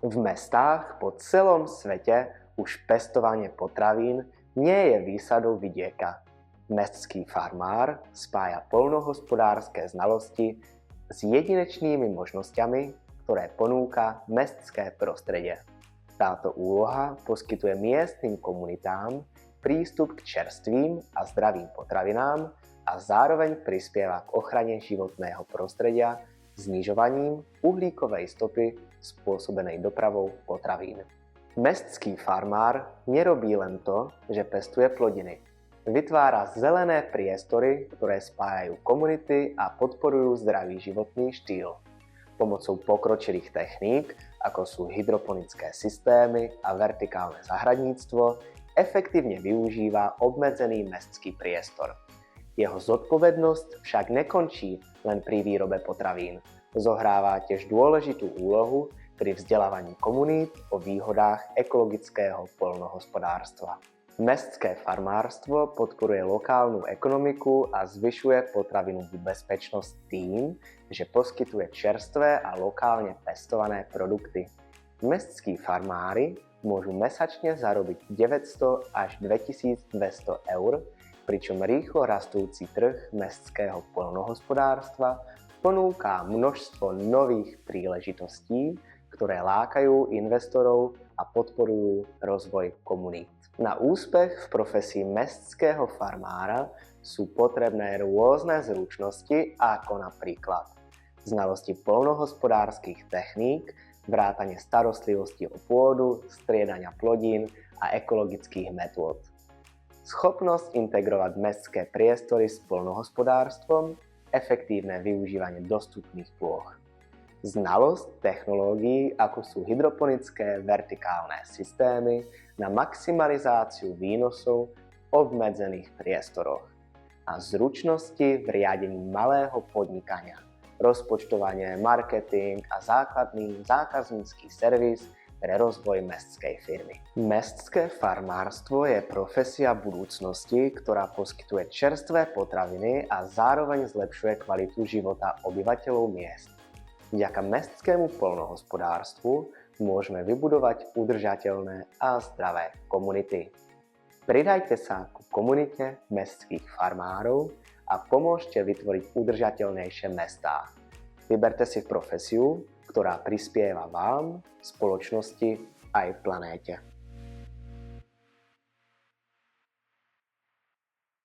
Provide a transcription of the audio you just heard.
V mestách po celom svete už pestovanie potravín nie je výsadou vidieka. Mestský farmár spája poľnohospodárske znalosti s jedinečnými možnosťami, ktoré ponúka mestské prostredie. Táto úloha poskytuje miestnym komunitám prístup k čerstvým a zdravým potravinám a zároveň prispieva k ochrane životného prostredia znižovaním uhlíkovej stopy spôsobenej dopravou potravín. Mestský farmár nerobí len to, že pestuje plodiny. Vytvára zelené priestory, ktoré spájajú komunity a podporujú zdravý životný štýl. Pomocou pokročilých techník, ako sú hydroponické systémy a vertikálne zahradníctvo, efektívne využíva obmedzený mestský priestor. Jeho zodpovednosť však nekončí len pri výrobe potravín. Zohráva tiež dôležitú úlohu pri vzdelávaní komunít o výhodách ekologického poľnohospodárstva. Mestské farmárstvo podporuje lokálnu ekonomiku a zvyšuje potravinovú bezpečnosť tým, že poskytuje čerstvé a lokálne pestované produkty. Mestskí farmári môžu mesačne zarobiť 900 až 2200 eur, pričom rýchlo rastúci trh mestského poľnohospodárstva ponúka množstvo nových príležitostí, ktoré lákajú investorov a podporujú rozvoj komunít. Na úspech v profesii mestského farmára sú potrebné rôzne zručnosti, ako napríklad znalosti poľnohospodárskych techník, vrátane starostlivosti o pôdu, striedania plodín a ekologických metód. Schopnosť integrovať mestské priestory s poľnohospodárstvom, efektívne využívanie dostupných plôch. Znalosť technológií, ako sú hydroponické vertikálne systémy na maximalizáciu výnosov v obmedzených priestoroch. A zručnosti v riadení malého podnikania, rozpočtovanie, marketing a základný zákaznícky servis pre rozvoj mestskej firmy. Mestské farmárstvo je profesia budúcnosti, ktorá poskytuje čerstvé potraviny a zároveň zlepšuje kvalitu života obyvateľov miest. Vďaka mestskému poľnohospodárstvu môžeme vybudovať udržateľné a zdravé komunity. Pridajte sa ku komunite mestských farmárov a pomôžte vytvoriť udržateľnejšie mestá. Vyberte si profesiu, ktorá prispieva vám, spoločnosti aj planéte.